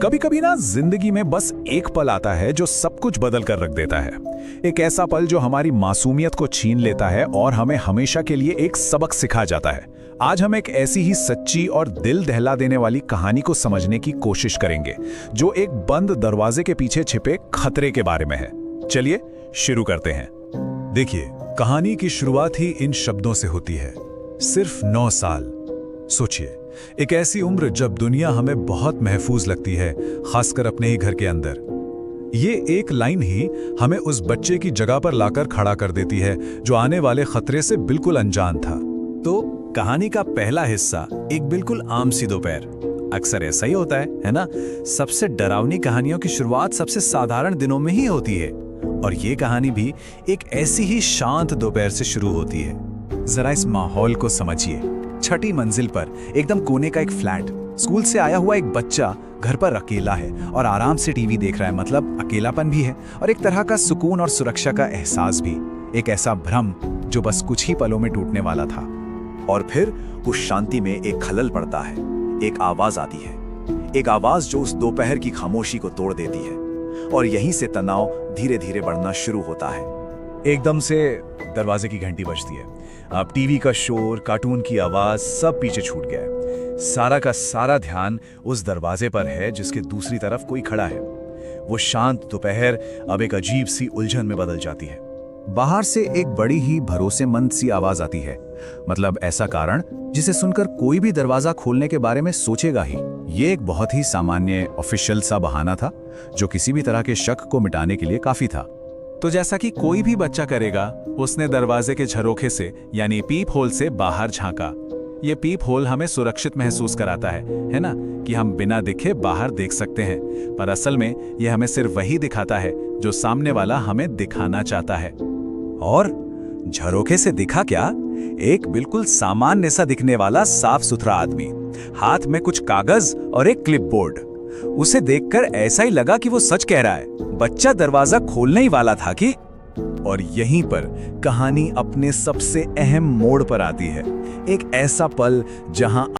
कभी कभी ना जिंदगी में बस एक पल आता है जो सब कुछ बदल कर रख देता है। एक ऐसा पल जो हमारी मासूमियत को छीन लेता है और हमें हमेशा के लिए एक सबक सिखा जाता है। आज हम एक ऐसी ही सच्ची और दिल दहला देने वाली कहानी को समझने की कोशिश करेंगे जो एक बंद दरवाजे के पीछे छिपे खतरे के बारे में है। चलिए शुरू करते हैं। देखिए, कहानी की शुरुआत ही इन शब्दों से होती है, सिर्फ 9 साल। सोचिए, एक ऐसी उम्र जब दुनिया हमें बहुत महफूज लगती है, खासकर अपने ही घर के अंदर। ये एक लाइन ही हमें उस बच्चे की जगह पर लाकर खड़ा कर देती है जो आने वाले खतरे से बिल्कुल अनजान था। तो कहानी का पहला हिस्सा एक बिल्कुल आम सी दोपहर। अक्सर ऐसा ही होता है ना? सबसे डरावनी कहानियों की शुरुआत सबसे साधारण दिनों में ही होती है, और ये कहानी भी एक ऐसी ही शांत दोपहर से शुरू होती है। जरा इस माहौल को समझिए। छठी मंजिल पर एकदम कोने का एक फ्लैट, स्कूल से आया हुआ एक बच्चा घर पर अकेला है और आराम से टीवी देख रहा है। मतलब अकेलापन भी है और एक तरह का सुकून और सुरक्षा का एहसास भी। एक ऐसा भ्रम जो बस कुछ ही पलों में टूटने वाला था। और फिर उस शांति में एक खलल पड़ता है। एक आवाज आती है, एक आवाज जो उस दोपहर की खामोशी को तोड़ देती है, और यहीं से तनाव धीरे धीरे बढ़ना शुरू होता है। एकदम से दरवाजे की घंटी बजती है। अब टीवी का शोर, कार्टून की आवाज सब पीछे छूट गया है। सारा का सारा ध्यान उस दरवाजे पर है जिसके दूसरी तरफ कोई खड़ा है। वो शांत दोपहर अब एक अजीब सी उलझन में बदल जाती है। बाहर से एक बड़ी ही भरोसेमंद सी आवाज आती है। मतलब ऐसा कारण जिसे सुनकर कोई भी दरवाजा खोलने के बारे में सोचेगा ही। ये एक बहुत ही सामान्य ऑफिशियल सा बहाना था जो किसी भी तरह के शक को मिटाने के लिए काफी था। तो जैसा कि कोई भी बच्चा करेगा, उसने दरवाजे के झरोखे से यानी पीप होल से बाहर झांका। ये पीप होल हमें सुरक्षित महसूस कराता है ना, कि हम बिना दिखे बाहर देख सकते हैं। पर असल में यह हमें सिर्फ वही दिखाता है जो सामने वाला हमें दिखाना चाहता है। और झरोखे से दिखा क्या? एक बिल्कुल सामान्य सा दिखने वाला साफ सुथरा आदमी, हाथ में कुछ कागज और एक क्लिपबोर्ड। उसे देखकर ऐसा ही लगा कि वो सच कह रहा है। बच्चा दरवाजा खोलने ही वाला था कि। और यहीं पर कहानी अपने सबसे अहम मोड़ पर आती है। एक ऐसा पल जहां